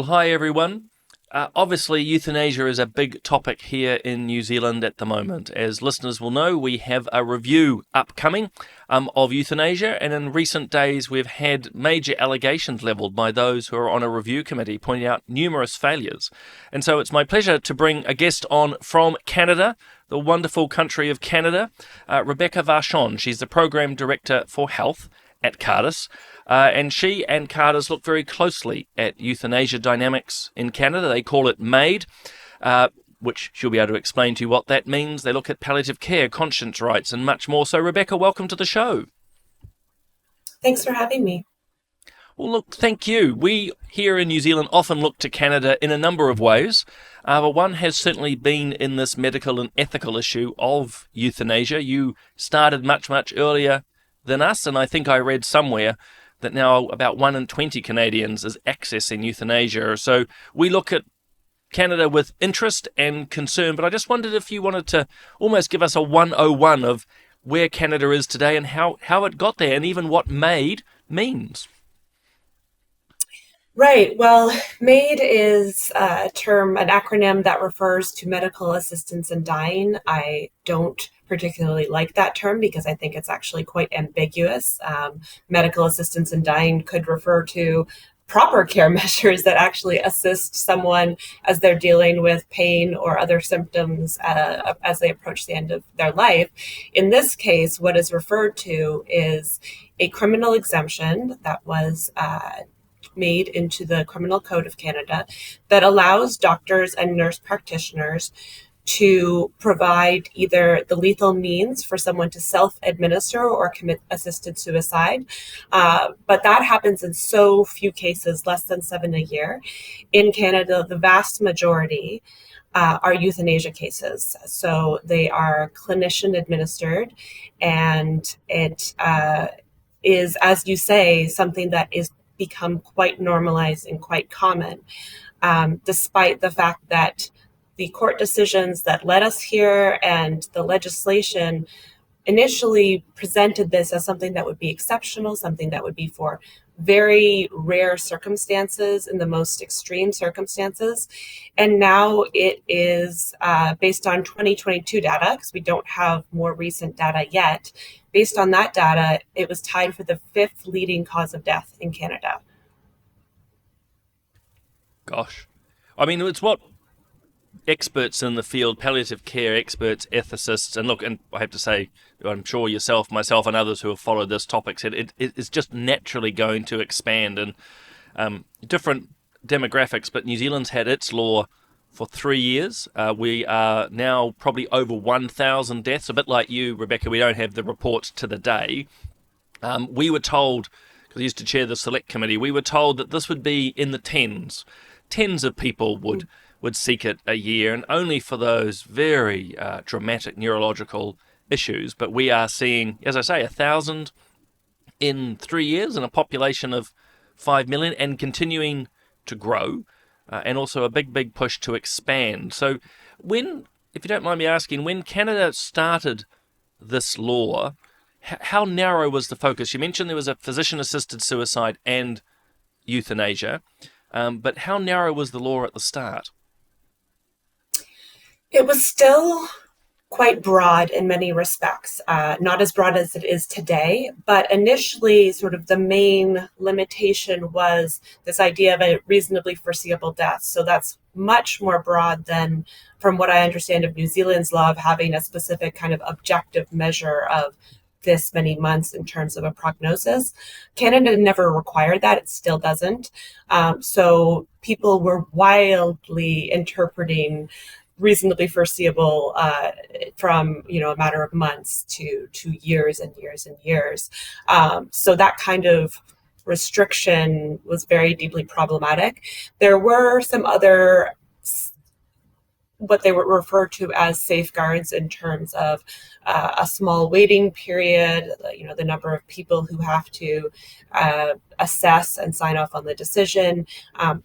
Hi everyone. Obviously, euthanasia is a big topic here in New Zealand at the moment. As listeners will know, we have a review upcoming of euthanasia, and in recent days we've had major allegations levelled by those who are on a review committee pointing out numerous failures. And so it's my pleasure to bring a guest on from Canada, the wonderful country of Canada, Rebecca Vachon. She's the Program Director for Health at Cardus. And she and Cardus look very closely at euthanasia dynamics in Canada. They call it MAID, which she'll be able to explain to you what that means. They look at palliative care, conscience rights, and much more. So, Rebecca, welcome to the show. Thanks for having me. Well, look, thank you. We here in New Zealand often look to Canada in a number of ways. But one has certainly been in this medical and ethical issue of euthanasia. You started much, much earlier than us, and I think I read somewhere that now about 1 in 20 Canadians is accessing euthanasia. So we look at Canada with interest and concern, but I just wondered if you wanted to almost give us a 101 of where Canada is today and how it got there, and even what MAID means. Right. Well, MAID is a term, an acronym that refers to medical assistance in dying. I don't particularly like that term because I think it's actually quite ambiguous. Medical assistance in dying could refer to proper care measures that actually assist someone as they're dealing with pain or other symptoms as they approach the end of their life. In this case, what is referred to is a criminal exemption that was made into the Criminal Code of Canada that allows doctors and nurse practitioners to provide either the lethal means for someone to self-administer or commit assisted suicide. But that happens in so few cases, less than 7 a year. In Canada, the vast majority are euthanasia cases. So they are clinician administered, and it is, as you say, something that is become quite normalized and quite common, despite the fact that the court decisions that led us here and the legislation initially presented this as something that would be exceptional, something that would be for very rare circumstances in the most extreme circumstances. And now it is based on 2022 data, because we don't have more recent data yet. Based on that data, it was tied for the 5th leading cause of death in Canada. Gosh. I mean, it's what experts in the field, palliative care experts, ethicists, and look, and I have to say, I'm sure yourself, myself, and others who have followed this topic said it is just naturally going to expand in different demographics, but New Zealand's had its law for 3 years. We are now probably over 1,000 deaths. A bit like you, Rebecca, we don't have the reports to the day. We were told, because I used to chair the select committee, we were told that this would be in the tens. Tens of people would seek it a year, and only for those very dramatic neurological issues. But we are seeing, as I say, 1,000 in 3 years in a population of 5 million and continuing to grow, and also a big push to expand. So when, if you don't mind me asking, when Canada started this law, how narrow was the focus? You mentioned there was a physician-assisted suicide and euthanasia, but how narrow was the law at the start? It was still quite broad in many respects, not as broad as it is today, but initially sort of the main limitation was this idea of a reasonably foreseeable death. So that's much more broad than, from what I understand of New Zealand's law, of having a specific kind of objective measure of this many months in terms of a prognosis. Canada never required that. It still doesn't. So people were wildly interpreting reasonably foreseeable from a matter of months to years and years and years. So that kind of restriction was very deeply problematic. There were some other what they would refer to as safeguards in terms of a small waiting period, the number of people who have to assess and sign off on the decision,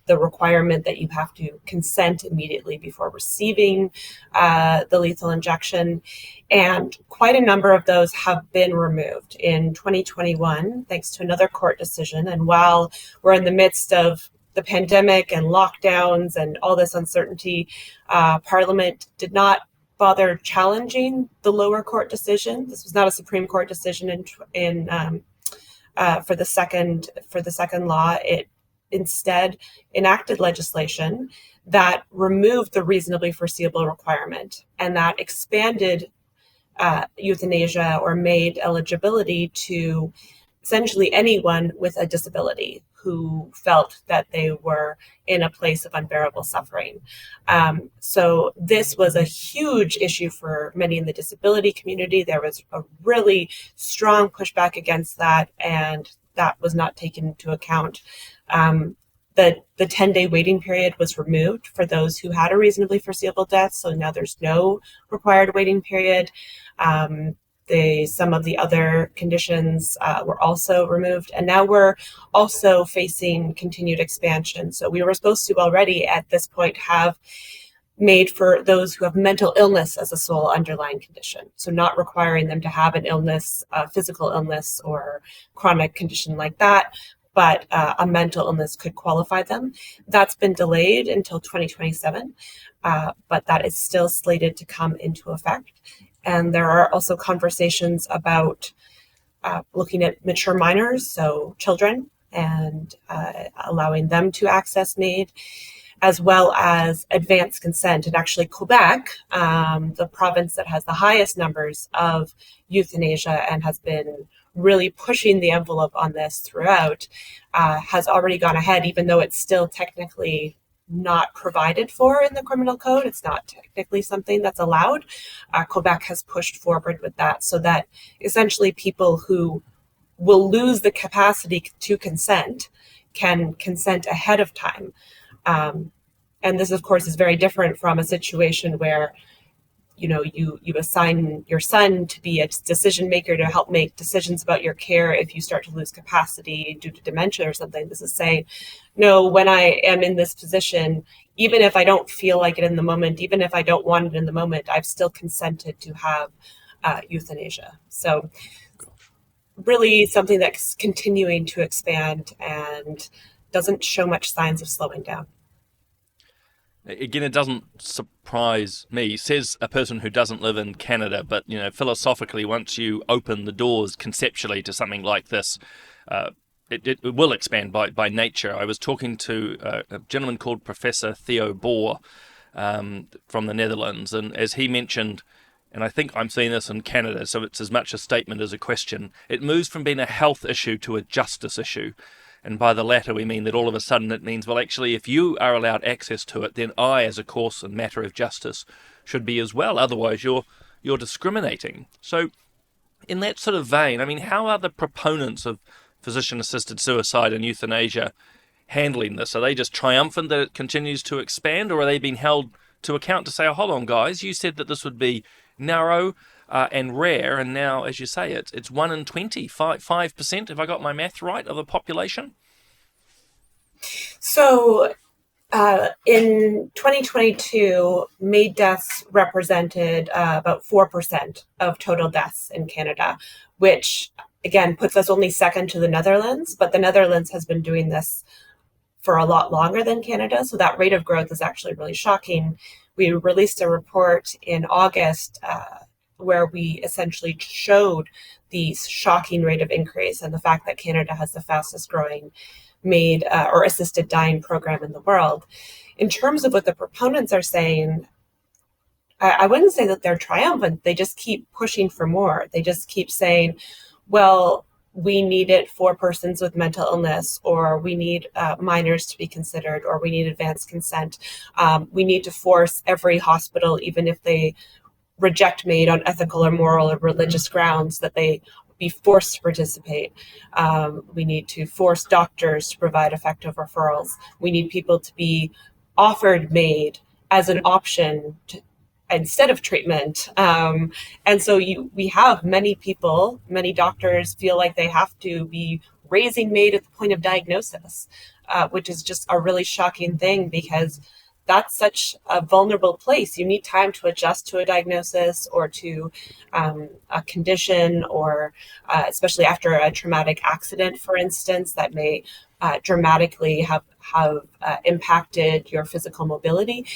the requirement that you have to consent immediately before receiving the lethal injection. And quite a number of those have been removed in 2021, thanks to another court decision. And while we're in the midst of the pandemic and lockdowns and all this uncertainty, Parliament did not bother challenging the lower court decision. This was not a Supreme Court decision for the second law. It instead enacted legislation that removed the reasonably foreseeable requirement, and that expanded euthanasia or MAID eligibility to essentially anyone with a disability who felt that they were in a place of unbearable suffering. So this was a huge issue for many in the disability community. There was a really strong pushback against that, and that was not taken into account. The 10-day waiting period was removed for those who had a reasonably foreseeable death, so now there's no required waiting period. Some of the other conditions were also removed, and now we're also facing continued expansion. So we were supposed to already at this point have made for those who have mental illness as a sole underlying condition, so not requiring them to have an illness, physical illness or chronic condition like that, but a mental illness could qualify them. That's been delayed until 2027, but that is still slated to come into effect. And there are also conversations about looking at mature minors, so children, and allowing them to access MAID, as well as advanced consent. And actually Quebec, the province that has the highest numbers of euthanasia and has been really pushing the envelope on this throughout, has already gone ahead, even though it's still technically not provided for in the criminal code. It's not technically something that's allowed. Quebec has pushed forward with that so that essentially people who will lose the capacity to consent can consent ahead of time. And this, of course, is very different from a situation where you assign your son to be a decision maker to help make decisions about your care if you start to lose capacity due to dementia or something. This is saying, no, when I am in this position, even if I don't feel like it in the moment, even if I don't want it in the moment, I've still consented to have euthanasia. So really something that's continuing to expand and doesn't show much signs of slowing down. Again, it doesn't surprise me, says a person who doesn't live in Canada, but philosophically, once you open the doors conceptually to something like this, it will expand by nature. I was talking to a gentleman called Professor Theo Boer from the Netherlands, and as he mentioned, and I think I'm seeing this in Canada, so it's as much a statement as a question, it moves from being a health issue to a justice issue. And by the latter, we mean that all of a sudden it means, well, actually, if you are allowed access to it, then I, as a course and matter of justice, should be as well. Otherwise, you're discriminating. So in that sort of vein, I mean, how are the proponents of physician-assisted suicide and euthanasia handling this? Are they just triumphant that it continues to expand, or are they being held to account to say, oh, hold on, guys, you said that this would be narrow and rare, and now, as you say, it's 1 in 20, 5%, if I got my math right, of the population? So in 2022, MAID deaths represented about 4% of total deaths in Canada, which, again, puts us only second to the Netherlands, but the Netherlands has been doing this for a lot longer than Canada, so that rate of growth is actually really shocking. We released a report in August where we essentially showed the shocking rate of increase and the fact that Canada has the fastest growing MAID or assisted dying program in the world. In terms of what the proponents are saying, I wouldn't say that they're triumphant. They just keep pushing for more. They just keep saying, well, we need it for persons with mental illness, or we need minors to be considered, or we need advanced consent. We need to force every hospital, even if they reject MAID on ethical or moral or religious grounds, that they be forced to participate. We need to force doctors to provide effective referrals. We need people to be offered MAID as an option instead of treatment. And so we have many people, many doctors feel like they have to be raising MAID at the point of diagnosis, which is just a really shocking thing, because that's such a vulnerable place. You need time to adjust to a diagnosis or to a condition, or especially after a traumatic accident, for instance, that may dramatically have impacted your physical mobility.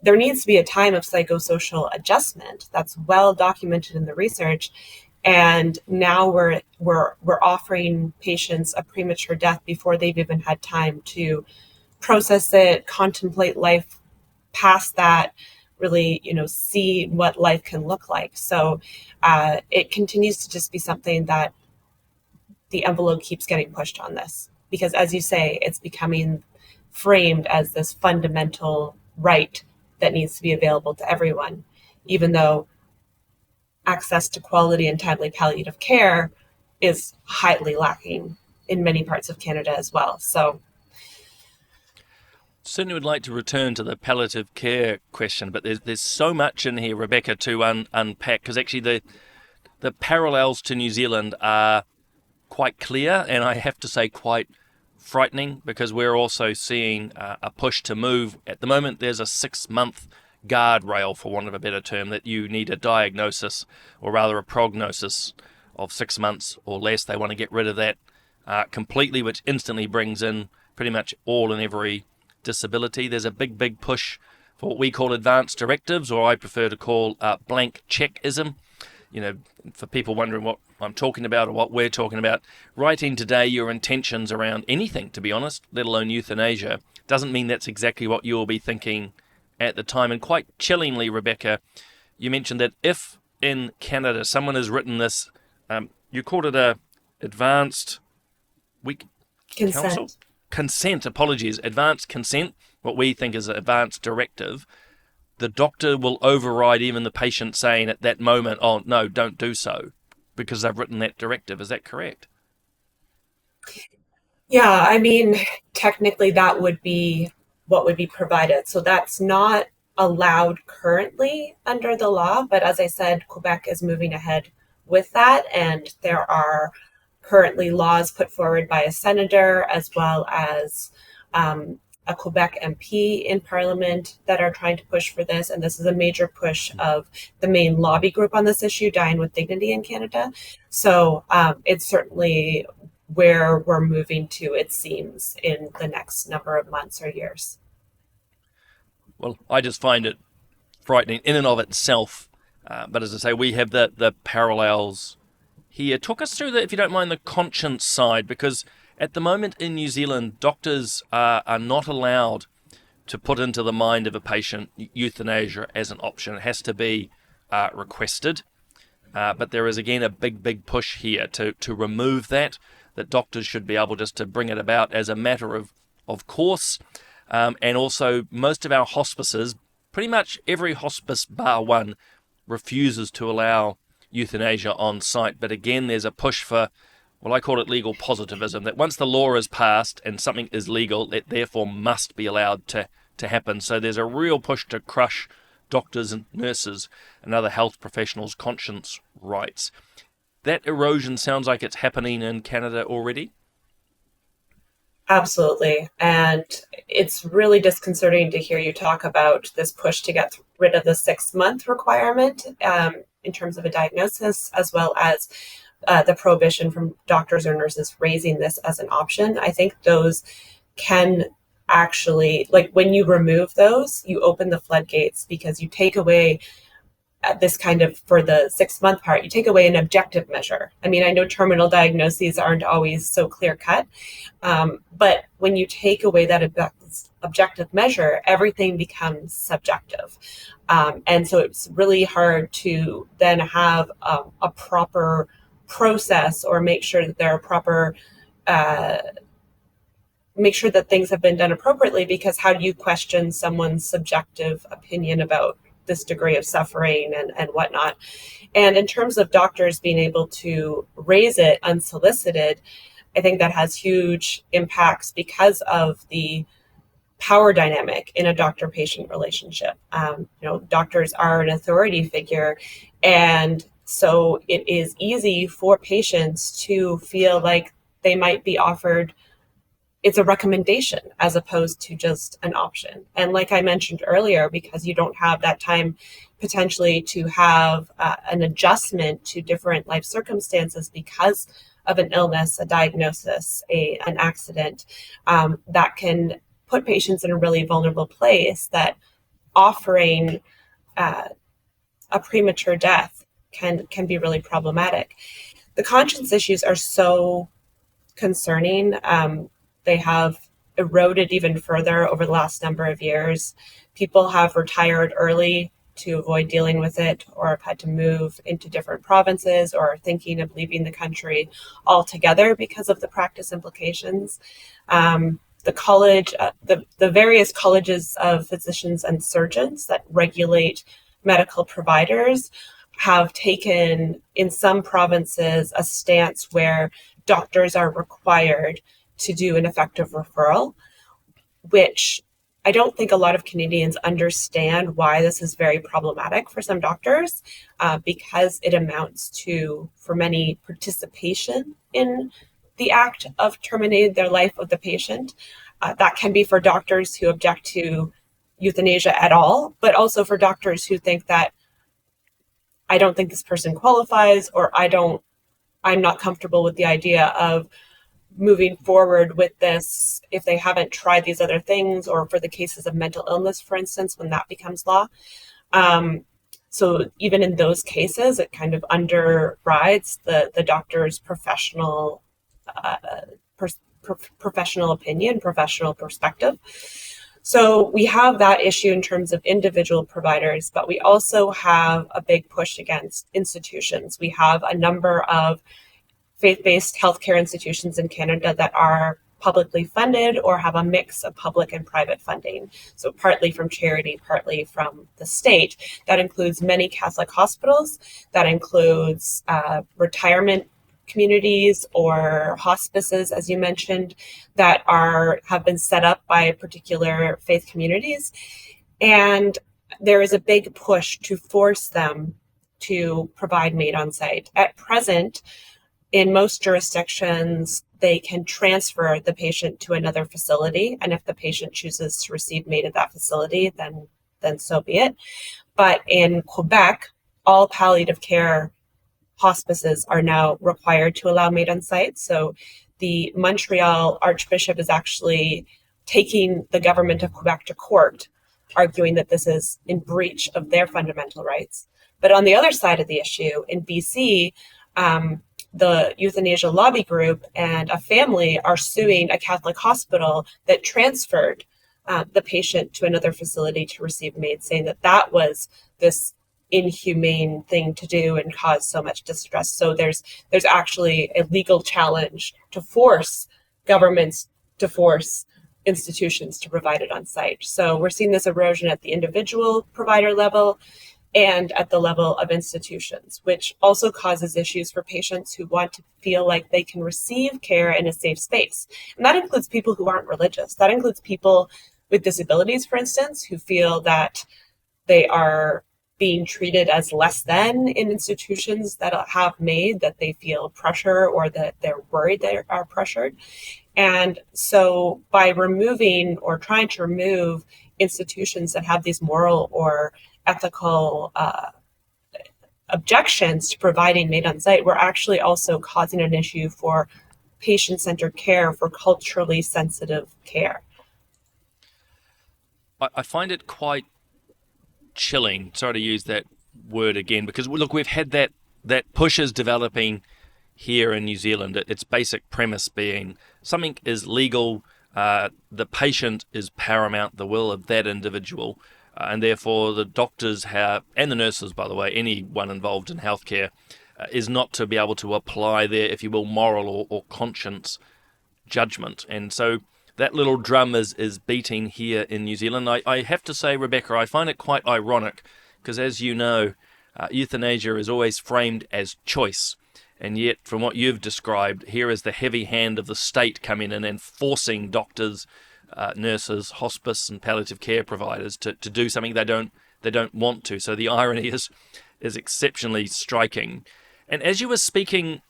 There needs to be a time of psychosocial adjustment that's well documented in the research. And now we're offering patients a premature death before they've even had time to process it, contemplate life past that, really, see what life can look like. So it continues to just be something that the envelope keeps getting pushed on this, because, as you say, it's becoming framed as this fundamental right that needs to be available to everyone, even though access to quality and timely palliative care is highly lacking in many parts of Canada as well. So Certainly would like to return to the palliative care question, but there's so much in here, Rebecca, to unpack, because actually the parallels to New Zealand are quite clear, and I have to say quite frightening, because we're also seeing a push to move. At the moment, there's a 6-month guardrail, for want of a better term, that you need a diagnosis, or rather a prognosis, of 6 months or less. They want to get rid of that completely, which instantly brings in pretty much all and every disability. There's a big push for what we call advanced directives, or I prefer to call blank checkism. For people wondering what I'm talking about or what we're talking about, writing today your intentions around anything, to be honest, let alone euthanasia, doesn't mean that's exactly what you'll be thinking at the time. And quite chillingly, Rebecca, you mentioned that if in Canada someone has written this, you called it a advanced consent, apologies, advanced consent, what we think is an advanced directive, the doctor will override even the patient saying at that moment, oh, no, don't do so, because they've written that directive. Is that correct? yeah, I mean, technically that would be what would be provided. So that's not allowed currently under the law. But as I said, Quebec is moving ahead with that. And there are currently laws put forward by a senator as well as a Quebec MP in Parliament that are trying to push for this. And this is a major push of the main lobby group on this issue, Dying with Dignity in Canada. So it's certainly where we're moving to, it seems, in the next number of months or years. Well, I just find it frightening in and of itself. But as I say, we have the parallels here. Talk us through, if you don't mind, the conscience side, because at the moment in New Zealand, doctors are not allowed to put into the mind of a patient euthanasia as an option. It has to be requested. But there is, again, a big push here to remove that doctors should be able just to bring it about as a matter of course. And also, most of our hospices, pretty much every hospice bar one, refuses to allow euthanasia on site. But again, there's a push for, well, I call it legal positivism, that once the law is passed and something is legal, it therefore must be allowed to happen. So there's a real push to crush doctors and nurses and other health professionals' conscience rights. That erosion sounds like it's happening in Canada already. Absolutely. And it's really disconcerting to hear you talk about this push to get rid of the 6-month requirement in terms of a diagnosis, as well as the prohibition from doctors or nurses raising this as an option. I think those can actually, like, when you remove those, you open the floodgates, because you take away this kind of, for the 6-month part, you take away an objective measure. I mean, I know terminal diagnoses aren't always so clear cut, but when you take away that objective measure, everything becomes subjective. And so it's really hard to then have a proper process, or make sure that there are proper, make sure that things have been done appropriately, because how do you question someone's subjective opinion about this degree of suffering and whatnot? And in terms of doctors being able to raise it unsolicited, I think that has huge impacts because of the power dynamic in a doctor-patient relationship. Doctors are an authority figure, and so it is easy for patients to feel like they might be offered it's a recommendation as opposed to just an option. And like I mentioned earlier, because you don't have that time potentially to have an adjustment to different life circumstances because of an illness, a diagnosis, an accident, that can put patients in a really vulnerable place, that offering a premature death can be really problematic. The conscience issues are so concerning. They have eroded even further over the last number of years. People have retired early to avoid dealing with it, or have had to move into different provinces, or are thinking of leaving the country altogether because of the practice implications. The college, the various colleges of physicians and surgeons that regulate medical providers have taken, in some provinces, a stance where doctors are required to do an effective referral, which I don't think a lot of Canadians understand why this is very problematic for some doctors, because it amounts to, for many, participation in the act of terminating their life of the patient. That can be for doctors who object to euthanasia at all, but also for doctors who think that I don't think this person qualifies, or I'm not comfortable with the idea of moving forward with this if they haven't tried these other things, or for the cases of mental illness, for instance, when that becomes law. So even in those cases, it kind of underrides the doctor's professional professional opinion, professional perspective. So we have that issue in terms of individual providers, but we also have a big push against institutions. We have a number of faith-based healthcare institutions in Canada that are publicly funded or have a mix of public and private funding. So partly from charity, partly from the state. That includes many Catholic hospitals. That includes retirement communities or hospices, as you mentioned, that have been set up by particular faith communities. And there is a big push to force them to provide MAID on site. At present, in most jurisdictions, they can transfer the patient to another facility. And if the patient chooses to receive MAID at that facility, then so be it. But in Quebec, all palliative care hospices are now required to allow MAID on site. So the Montreal Archbishop is actually taking the government of Quebec to court, arguing that this is in breach of their fundamental rights. But on the other side of the issue, in BC, the Euthanasia Lobby Group and a family are suing a Catholic hospital that transferred the patient to another facility to receive MAID, saying that that was this inhumane thing to do and cause so much distress. So there's actually a legal challenge to force governments to force institutions to provide it on site. So we're seeing this erosion at the individual provider level and at the level of institutions, which also causes issues for patients who want to feel like they can receive care in a safe space. And that includes people who aren't religious. That includes people with disabilities, for instance, who feel that they are being treated as less than in institutions that have MAID, that they feel pressure or that they're worried they are pressured. And so by removing or trying to remove institutions that have these moral or ethical objections to providing MAID on site, we're actually also causing an issue for patient-centered care, for culturally sensitive care. I find it quite chilling, sorry to use that word again, because look, we've had that pushes developing here in New Zealand. Its basic premise being something is legal, the patient is paramount, the will of that individual, and therefore the doctors have, and the nurses, by the way, anyone involved in healthcare, is not to be able to apply their, if you will, moral or conscience judgment. And so that little drum is beating here in New Zealand. I have to say, Rebecca, I find it quite ironic because, as you know, euthanasia is always framed as choice. And yet, from what you've described, here is the heavy hand of the state coming in and forcing doctors, nurses, hospice and palliative care providers to do something they don't want to. So the irony is exceptionally striking. And as you were speaking,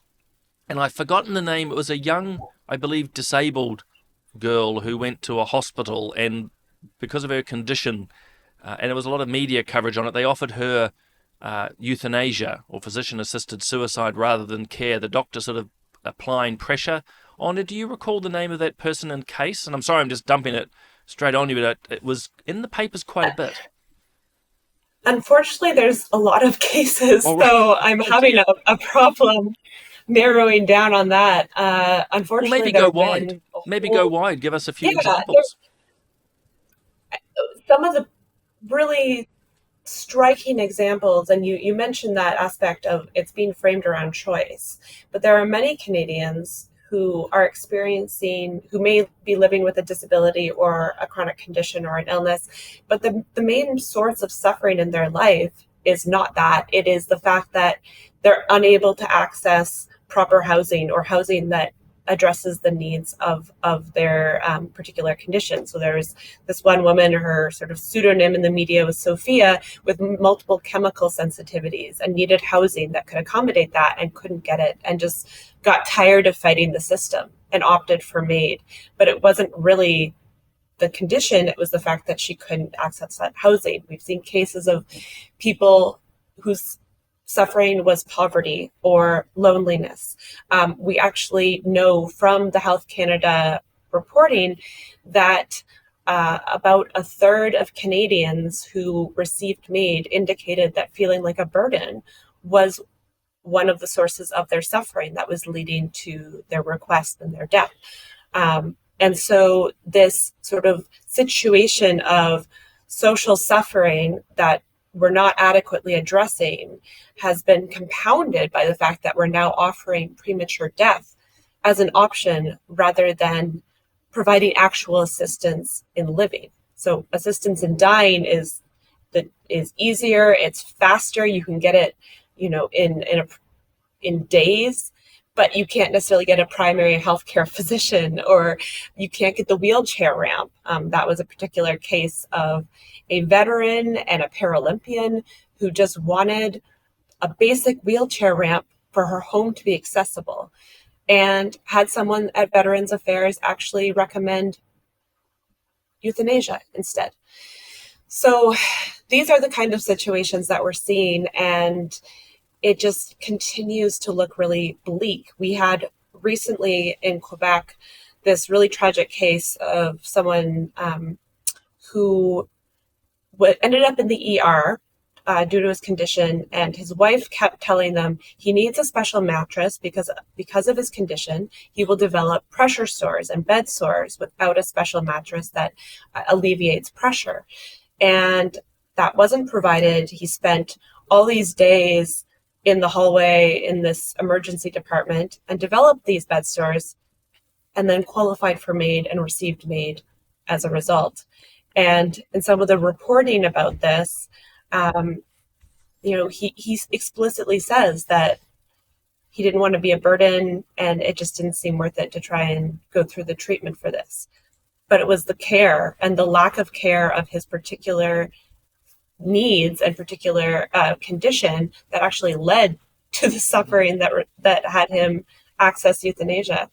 and I've forgotten the name, it was a young, I believe, disabled girl who went to a hospital, and because of her condition, and there was a lot of media coverage on it, they offered her euthanasia or physician-assisted suicide rather than care. The doctor sort of applying pressure on her. Do you recall the name of that person and case? And I'm sorry, I'm just dumping it straight on you, but it was in the papers quite a bit. Unfortunately, there's a lot of cases, so I'm having a problem narrowing down on that. Unfortunately, well, maybe go wide. Maybe go wide. Give us a few examples. Some of the really striking examples, and you mentioned that aspect of it's being framed around choice, but there are many Canadians who are experiencing, who may be living with a disability or a chronic condition or an illness, but the main source of suffering in their life is not that. It is the fact that they're unable to access proper housing or housing that addresses the needs of their particular condition. So there's this one woman, her sort of pseudonym in the media was Sophia, with multiple chemical sensitivities and needed housing that could accommodate that and couldn't get it and just got tired of fighting the system and opted for MAID. But it wasn't really the condition, it was the fact that she couldn't access that housing. We've seen cases of people whose suffering was poverty or loneliness. We actually know from the Health Canada reporting that about a third of Canadians who received MAID indicated that feeling like a burden was one of the sources of their suffering that was leading to their request and their death. And so this sort of situation of social suffering that we're not adequately addressing has been compounded by the fact that we're now offering premature death as an option rather than providing actual assistance in living. So assistance in dying is easier, it's faster, you can get it, in days, but you can't necessarily get a primary healthcare physician, or you can't get the wheelchair ramp. That was a particular case of a veteran and a Paralympian who just wanted a basic wheelchair ramp for her home to be accessible, and had someone at Veterans Affairs actually recommend euthanasia instead. So these are the kind of situations that we're seeing, and it just continues to look really bleak. We had recently in Quebec this really tragic case of someone who ended up in the ER due to his condition, and his wife kept telling them he needs a special mattress because of his condition, he will develop pressure sores and bed sores without a special mattress that alleviates pressure. And that wasn't provided. He spent all these days in the hallway in this emergency department and developed these bed sores, and then qualified for MAID and received MAID as a result. And in some of the reporting about this, he explicitly says that he didn't want to be a burden, and it just didn't seem worth it to try and go through the treatment for this. But it was the care and the lack of care of his particular needs and particular condition that actually led to the suffering that had him access euthanasia.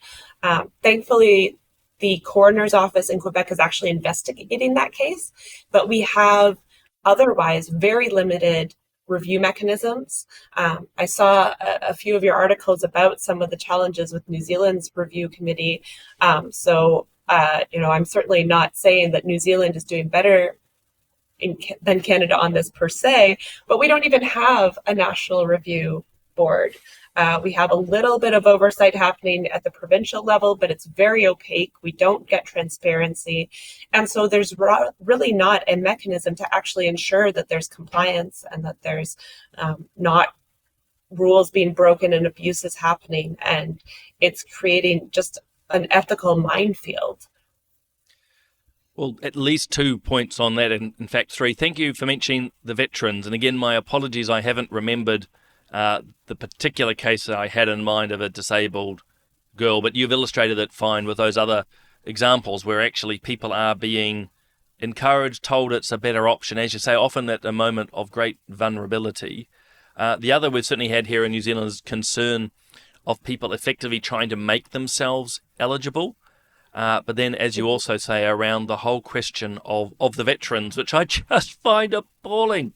Thankfully, the coroner's office in Quebec is actually investigating that case, but we have otherwise very limited review mechanisms. I saw a few of your articles about some of the challenges with New Zealand's review committee. I'm certainly not saying that New Zealand is doing better than Canada on this per se, but we don't even have a national review board. We have a little bit of oversight happening at the provincial level, but it's very opaque. We don't get transparency. And so there's really not a mechanism to actually ensure that there's compliance and that there's not rules being broken and abuses happening. And it's creating just an ethical minefield. Well, at least 2 points on that, and in fact 3. Thank you for mentioning the veterans. And again, my apologies, I haven't remembered the particular case that I had in mind of a disabled girl, but you've illustrated it fine with those other examples where actually people are being encouraged, told it's a better option, as you say, often at a moment of great vulnerability. The other we've certainly had here in New Zealand is concern of people effectively trying to make themselves eligible. But then, as you also say, around the whole question of the veterans, which I just find appalling,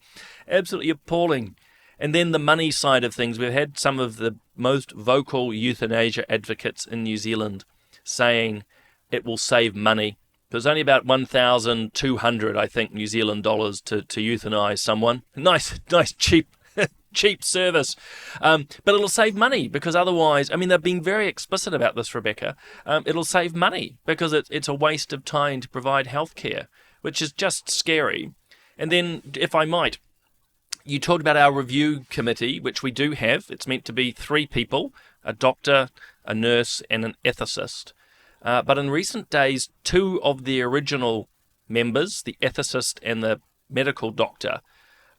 absolutely appalling. And then the money side of things, we've had some of the most vocal euthanasia advocates in New Zealand saying it will save money. There's only about 1,200, I think, New Zealand dollars to euthanize someone. Nice, cheap service. But it'll save money because otherwise, I mean, they've been very explicit about this, Rebecca. It'll save money because it's a waste of time to provide healthcare, which is just scary. And then, if I might, you talked about our review committee, which we do have. It's meant to be 3 people, a doctor, a nurse, and an ethicist. But in recent days, 2 of the original members, the ethicist and the medical doctor,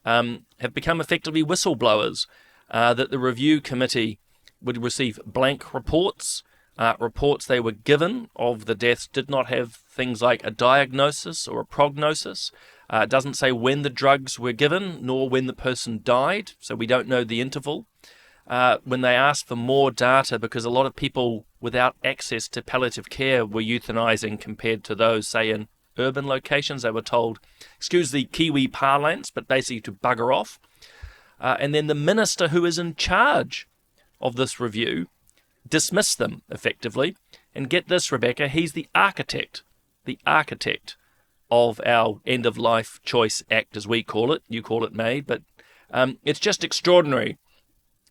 have become effectively whistleblowers, that the review committee would receive blank reports. Reports they were given of the deaths did not have things like a diagnosis or a prognosis. It doesn't say when the drugs were given, nor when the person died, so we don't know the interval. When they asked for more data, because a lot of people without access to palliative care were euthanizing compared to those, say, in urban locations, they were told, excuse the Kiwi parlance, but basically to bugger off. And then the minister who is in charge of this review dismissed them effectively. And get this, Rebecca, he's the architect of our End-of-Life Choice Act, as we call it. You call it MAID, but it's just extraordinary.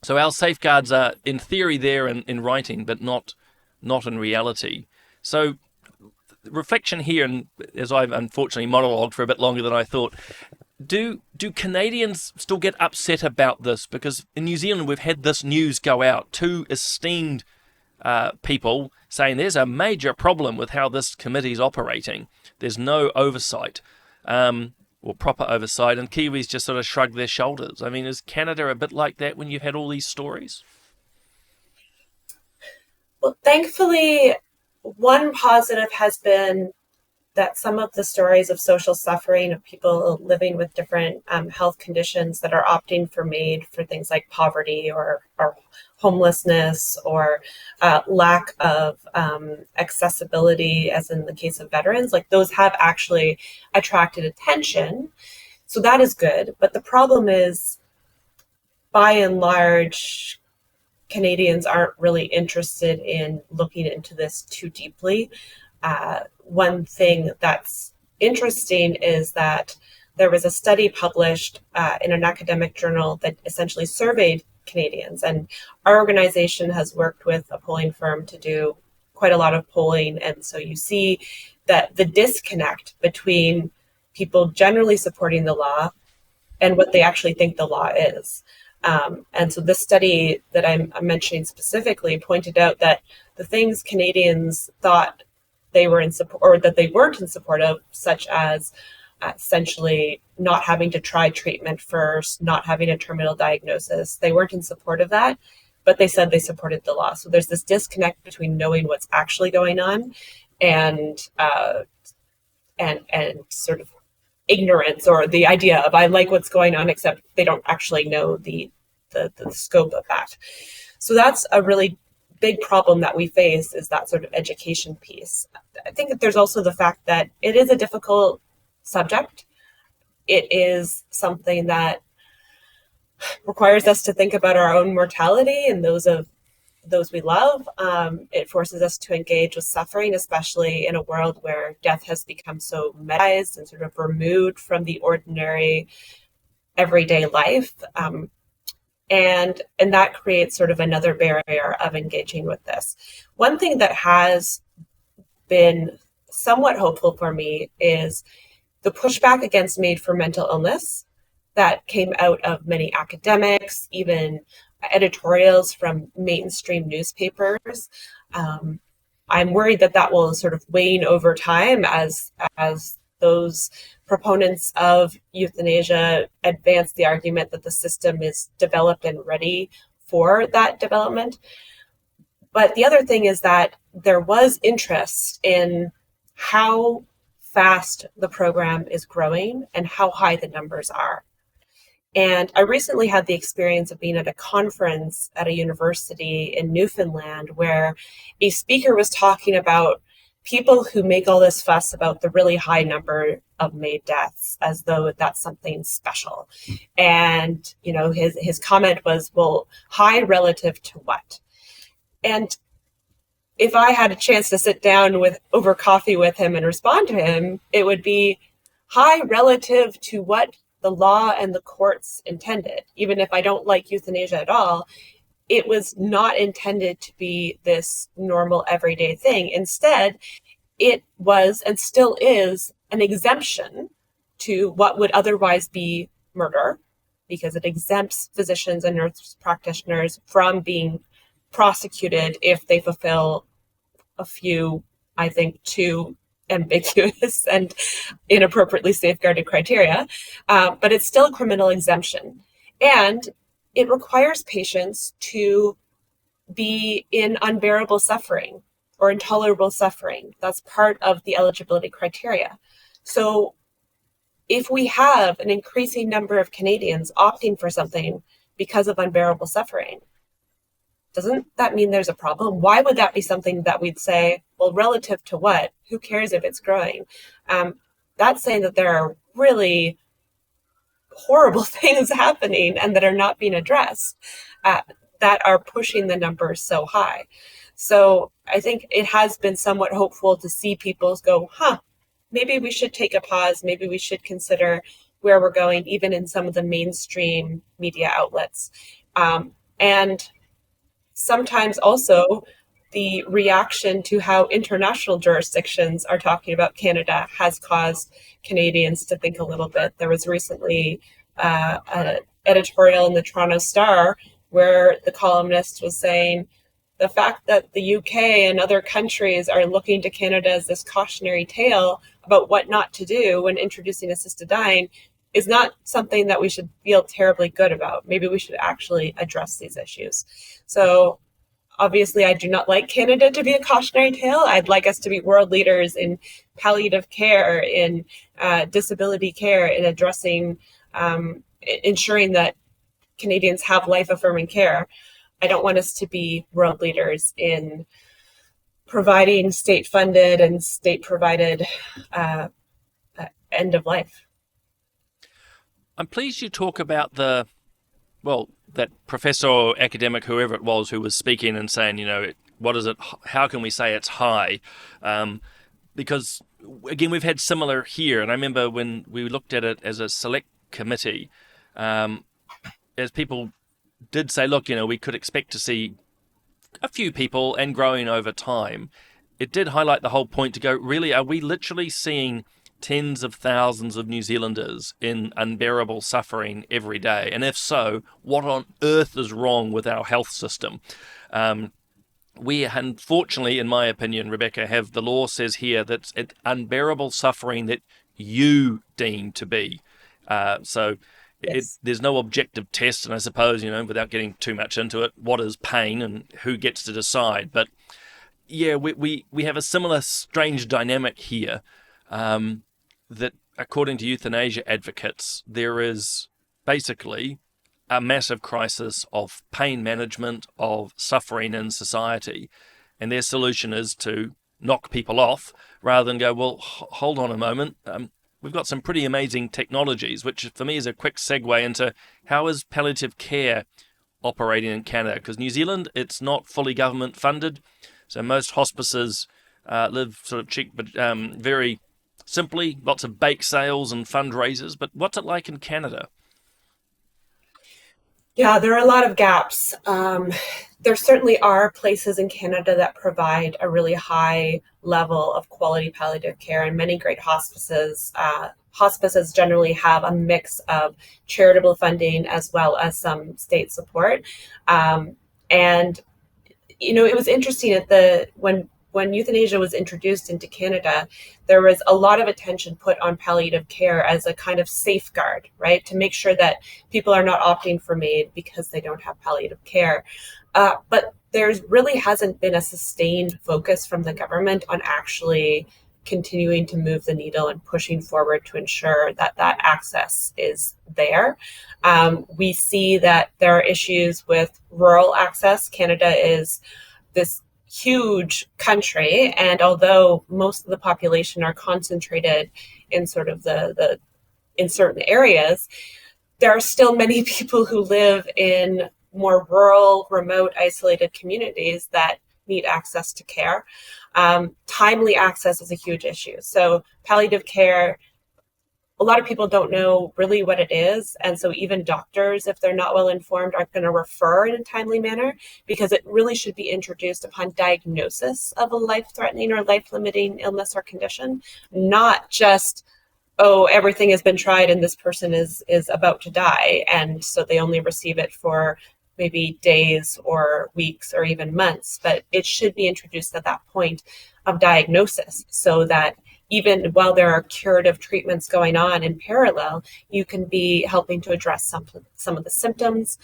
So our safeguards are, in theory, there in writing, but not in reality. So reflection here, and as I've unfortunately monologued for a bit longer than I thought, do Canadians still get upset about this? Because in New Zealand, we've had this news go out. 2 esteemed people saying there's a major problem with how this committee's operating. There's no oversight, or proper oversight, and Kiwis just sort of shrug their shoulders. I mean, is Canada a bit like that when you've had all these stories? Well, thankfully, one positive has been that some of the stories of social suffering of people living with different health conditions that are opting for MAID for things like poverty or homelessness or lack of accessibility, as in the case of veterans, like those have actually attracted attention. So that is good. But the problem is, by and large, Canadians aren't really interested in looking into this too deeply. One thing that's interesting is that there was a study published in an academic journal that essentially surveyed Canadians, and our organization has worked with a polling firm to do quite a lot of polling, and so you see that the disconnect between people generally supporting the law and what they actually think the law is. And so this study that I'm mentioning specifically pointed out that the things Canadians thought they were in support, or that they weren't in support of, such as essentially not having to try treatment first, not having a terminal diagnosis, they weren't in support of that, but they said they supported the law. So there's this disconnect between knowing what's actually going on and sort of ignorance, or the idea of I like what's going on, except they don't actually know the scope of that. So that's a really big problem that we face, is that sort of education piece. I think that there's also the fact that it is a difficult subject. It is something that requires us to think about our own mortality and those of those we love. It forces us to engage with suffering, especially in a world where death has become so medicalized and sort of removed from the ordinary everyday life. And that creates sort of another barrier of engaging with this. One thing that has been somewhat hopeful for me is the pushback against MAID for mental illness that came out of many academics, even editorials from mainstream newspapers. I'm worried that will sort of wane over time as those proponents of euthanasia advance the argument that the system is developed and ready for that development. But the other thing is that there was interest in how fast the program is growing and how high the numbers are. And I recently had the experience of being at a conference at a university in Newfoundland where a speaker was talking about people who make all this fuss about the really high number of MAID deaths as though that's something special. And, you know, his comment was, well, high relative to what? And if I had a chance to sit down with over coffee with him and respond to him, it would be high relative to what the law and the courts intended. Even if I don't like euthanasia at all, it was not intended to be this normal everyday thing. Instead, it was and still is an exemption to what would otherwise be murder, because it exempts physicians and nurse practitioners from being prosecuted if they fulfill a few, I think, too ambiguous and inappropriately safeguarded criteria, but it's still a criminal exemption. And it requires patients to be in unbearable suffering or intolerable suffering. That's part of the eligibility criteria. So if we have an increasing number of Canadians opting for something because of unbearable suffering, doesn't that mean there's a problem? Why would that be something that we'd say, well, relative to what? Who cares if it's growing? That's saying that there are really horrible things happening and that are not being addressed, that are pushing the numbers so high. So I think it has been somewhat hopeful to see people go, maybe we should take a pause. Maybe we should consider where we're going, even in some of the mainstream media outlets. And sometimes also the reaction to how international jurisdictions are talking about Canada has caused Canadians to think a little bit. There was recently an editorial in the Toronto Star where the columnist was saying the fact that the UK and other countries are looking to Canada as this cautionary tale about what not to do when introducing assisted dying is not something that we should feel terribly good about. Maybe we should actually address these issues. So obviously, I do not like Canada to be a cautionary tale. I'd like us to be world leaders in palliative care, in disability care, in addressing, ensuring that Canadians have life-affirming care. I don't want us to be world leaders in providing state-funded and state-provided end of life. I'm pleased you talk about that professor or academic, whoever it was, who was speaking and saying, what is it? How can we say it's high? Because, again, we've had similar here. And I remember when we looked at it as a select committee, as people did say, look, we could expect to see a few people and growing over time. It did highlight the whole point to go, really, are we literally seeing tens of thousands of New Zealanders in unbearable suffering every day? And if so, what on earth is wrong with our health system? We, unfortunately, in my opinion, Rebecca, have the law says here that it's unbearable suffering that you deem to be. Yes. There's no objective test, and I suppose, without getting too much into it, what is pain and who gets to decide? But yeah, we have a similar strange dynamic here. That according to euthanasia advocates, there is basically a massive crisis of pain management, of suffering in society. And their solution is to knock people off rather than go, well, hold on a moment. We've got some pretty amazing technologies, which for me is a quick segue into how is palliative care operating in Canada? Because New Zealand, it's not fully government funded. So most hospices live sort of cheap, but very simply, lots of bake sales and fundraisers. But what's it like in Canada? Yeah, there are a lot of gaps. There certainly are places in Canada that provide a really high level of quality palliative care, and many great hospices. Hospices generally have a mix of charitable funding as well as some state support. And it was interesting when euthanasia was introduced into Canada, there was a lot of attention put on palliative care as a kind of safeguard, right? To make sure that people are not opting for MAID because they don't have palliative care. But there's really hasn't been a sustained focus from the government on actually continuing to move the needle and pushing forward to ensure that that access is there. We see that there are issues with rural access. Canada is this huge country, and although most of the population are concentrated in sort of the in certain areas, there are still many people who live in more rural, remote, isolated communities that need access to care. Timely access is a huge issue. So palliative care, a lot of people don't know really what it is. And so even doctors, if they're not well informed, aren't going to refer in a timely manner, because it really should be introduced upon diagnosis of a life-threatening or life-limiting illness or condition, not just, oh, everything has been tried and this person is about to die, and so they only receive it for maybe days or weeks or even months. But it should be introduced at that point of diagnosis, so that even while there are curative treatments going on in parallel, you can be helping to address some of the symptoms.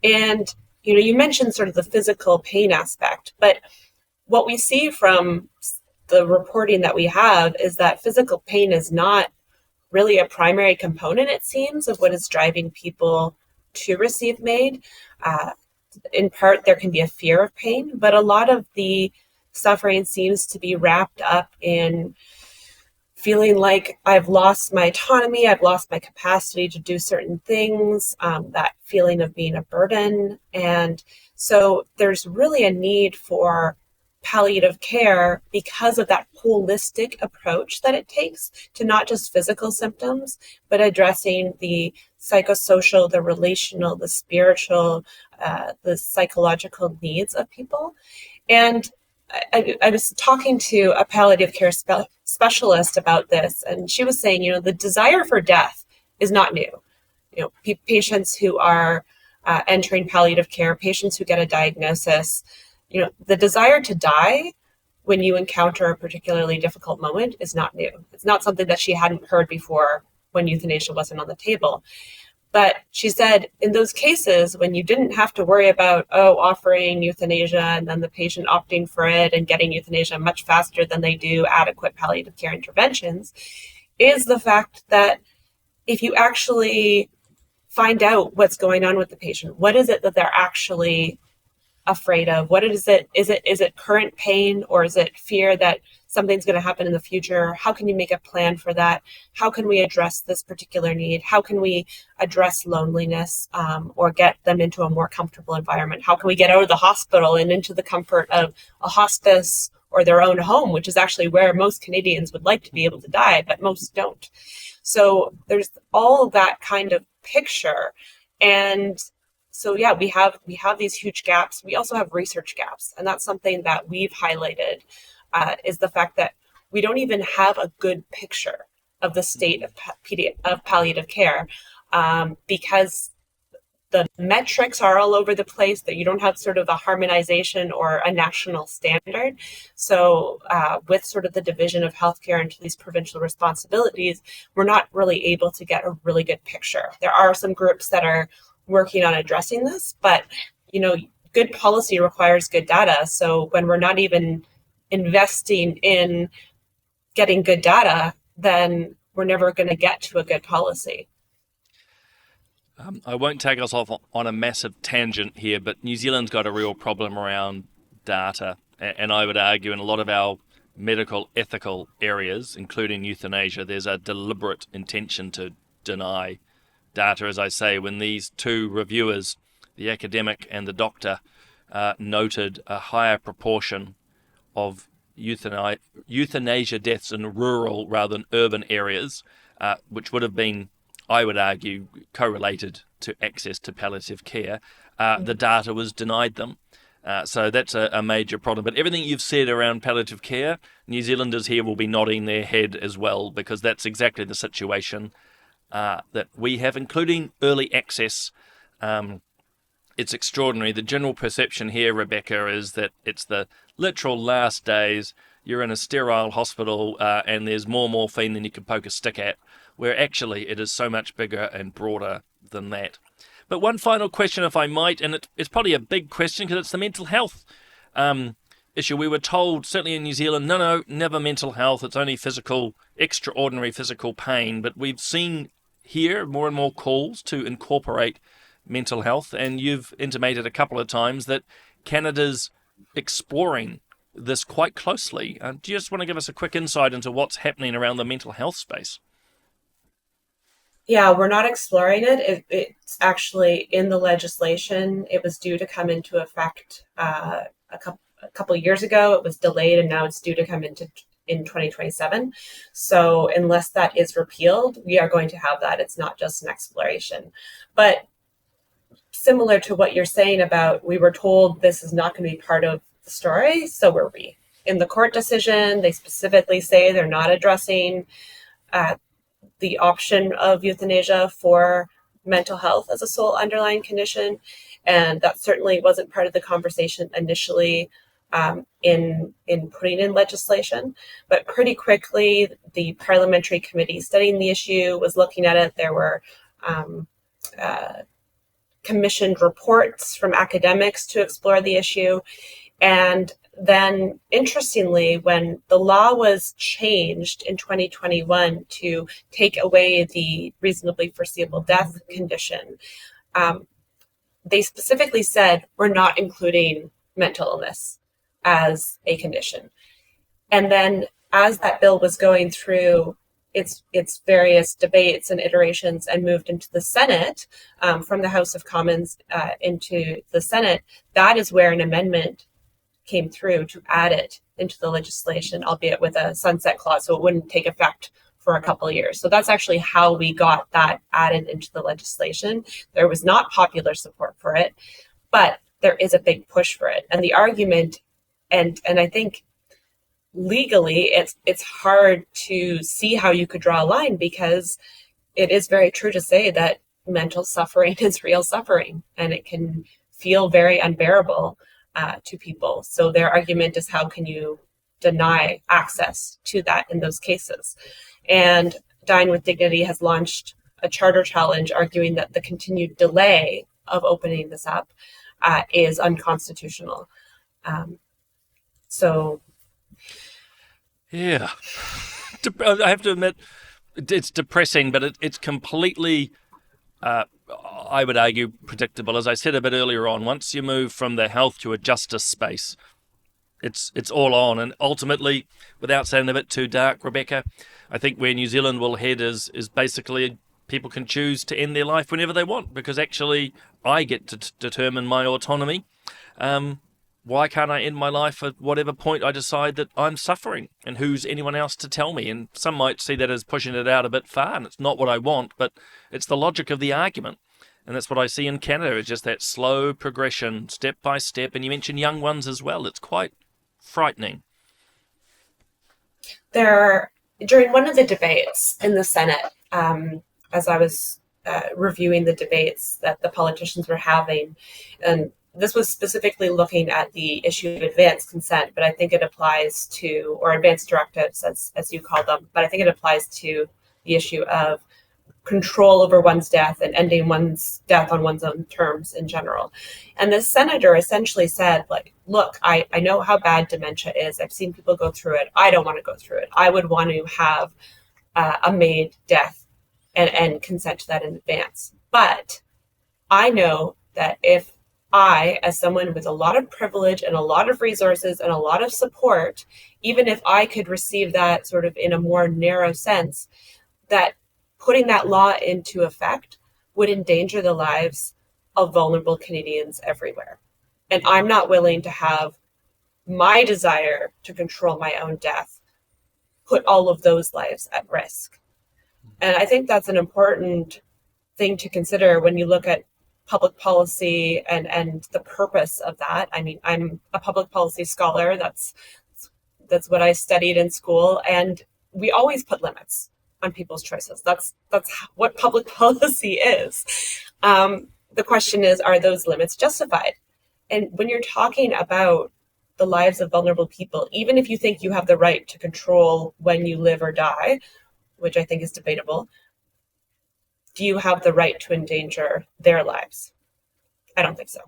And you mentioned sort of the physical pain aspect, but what we see from the reporting that we have is that physical pain is not really a primary component, it seems, of what is driving people to receive MAID. In part, there can be a fear of pain, but a lot of the suffering seems to be wrapped up in feeling like I've lost my autonomy, I've lost my capacity to do certain things, that feeling of being a burden. And so there's really a need for palliative care because of that holistic approach that it takes to not just physical symptoms, but addressing the psychosocial, the relational, the spiritual, the psychological needs of people. And I was talking to a palliative care specialist about this, and she was saying, the desire for death is not new. Patients who are entering palliative care, patients who get a diagnosis, the desire to die when you encounter a particularly difficult moment is not new. It's not something that she hadn't heard before when euthanasia wasn't on the table. But she said in those cases when you didn't have to worry about, offering euthanasia and then the patient opting for it and getting euthanasia much faster than they do adequate palliative care interventions, is the fact that if you actually find out what's going on with the patient, what is it that they're actually afraid of? What is it? Is it current pain, or is it fear that something's going to happen in the future? How can you make a plan for that? How can we address this particular need? How can we address loneliness, or get them into a more comfortable environment? How can we get out of the hospital and into the comfort of a hospice or their own home, which is actually where most Canadians would like to be able to die, but most don't. So there's all that kind of picture. And so, yeah, we have these huge gaps. We also have research gaps. And that's something that we've highlighted, is the fact that we don't even have a good picture of the state of palliative care, because the metrics are all over the place, that you don't have sort of a harmonization or a national standard. So with sort of the division of healthcare into these provincial responsibilities, we're not really able to get a really good picture. There are some groups that are working on addressing this, but good policy requires good data. So when we're not even investing in getting good data, then we're never going to get to a good policy. I won't take us off on a massive tangent here, but New Zealand's got a real problem around data, and I would argue in a lot of our medical ethical areas, including euthanasia, there's a deliberate intention to deny data. As I say, when these two reviewers, the academic and the doctor, noted a higher proportion of euthanasia deaths in rural rather than urban areas, which would have been, I would argue, correlated to access to palliative care, the data was denied them. So that's a major problem. But everything you've said around palliative care, New Zealanders here will be nodding their head as well, because that's exactly the situation that we have, including early access. It's extraordinary. The general perception here, Rebecca, is that it's the literal last days. You're in a sterile hospital and there's more morphine than you can poke a stick at, where actually it is so much bigger and broader than that. But one final question, if I might, and it's probably a big question because it's the mental health issue. We were told, certainly in New Zealand, no, never mental health. It's only physical, extraordinary physical pain. But we've seen here more and more calls to incorporate mental health, and you've intimated a couple of times that Canada's exploring this quite closely. Do you just want to give us a quick insight into what's happening around the mental health space? Yeah, we're not exploring it's actually in the legislation. It was due to come into effect a couple of years ago. It was delayed, and now it's due to come into in 2027. So unless that is repealed, we are going to have that. It's not just an exploration. But similar to what you're saying about, we were told this is not going to be part of the story, so were we. In the court decision, they specifically say they're not addressing the option of euthanasia for mental health as a sole underlying condition. And that certainly wasn't part of the conversation initially in putting in legislation. But pretty quickly, the parliamentary committee studying the issue was looking at it. There were commissioned reports from academics to explore the issue. And then, interestingly, when the law was changed in 2021 to take away the reasonably foreseeable death condition, they specifically said, we're not including mental illness as a condition. And then as that bill was going through its various debates and iterations and moved into the Senate, from the House of Commons into the Senate, that is where an amendment came through to add it into the legislation, albeit with a sunset clause, so it wouldn't take effect for a couple of years. So that's actually how we got that added into the legislation. There was not popular support for it, but there is a big push for it. And the argument, and I think legally it's hard to see how you could draw a line, because it is very true to say that mental suffering is real suffering, and it can feel very unbearable to people. So their argument is, how can you deny access to that in those cases? And Dying with Dignity has launched a charter challenge arguing that the continued delay of opening this up is unconstitutional. Yeah, I have to admit, it's depressing, but it's completely, I would argue, predictable. As I said a bit earlier on, once you move from the health to a justice space, it's all on. And ultimately, without sounding a bit too dark, Rebecca, I think where New Zealand will head is basically people can choose to end their life whenever they want, because actually I get to determine my autonomy. Why can't I end my life at whatever point I decide that I'm suffering? And who's anyone else to tell me? And some might see that as pushing it out a bit far, and it's not what I want, but it's the logic of the argument. And that's what I see in Canada. It's just that slow progression, step by step. And you mentioned young ones as well. It's quite frightening. During one of the debates in the Senate, as I was reviewing the debates that the politicians were having, and this was specifically looking at the issue of advanced consent, but I think it applies to, or advanced directives, as you call them, but I think it applies to the issue of control over one's death and ending one's death on one's own terms in general. And the senator essentially said, like, look, I know how bad dementia is. I've seen people go through it. I don't want to go through it. I would want to have a MAID death and consent to that in advance. But I know that if I, as someone with a lot of privilege and a lot of resources and a lot of support, even if I could receive that sort of in a more narrow sense, that putting that law into effect would endanger the lives of vulnerable Canadians everywhere. And I'm not willing to have my desire to control my own death put all of those lives at risk. And I think that's an important thing to consider when you look at public policy and the purpose of that. I mean, I'm a public policy scholar. That's what I studied in school, and we always put limits on people's choices. That's what public policy is. The question is, are those limits justified? And when you're talking about the lives of vulnerable people, even if you think you have the right to control when you live or die, which I think is debatable, do you have the right to endanger their lives? I don't think so.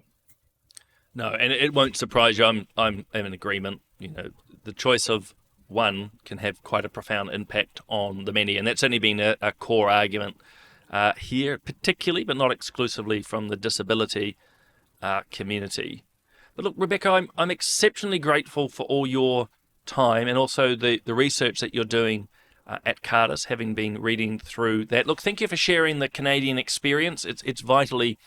No, and it won't surprise you. I'm in agreement. You know, the choice of one can have quite a profound impact on the many, and that's only been a core argument here, particularly, but not exclusively, from the disability community. But look, Rebecca, I'm exceptionally grateful for all your time and also the research that you're doing at Cardus, having been reading through that. Look, thank you for sharing the Canadian experience. It's vitally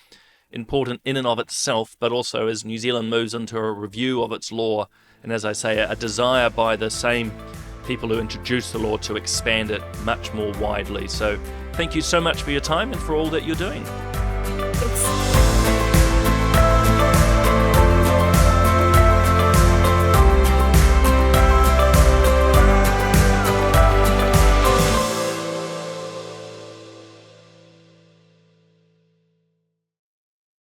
important in and of itself, but also as New Zealand moves into a review of its law, and as I say, a desire by the same people who introduced the law to expand it much more widely. So thank you so much for your time and for all that you're doing.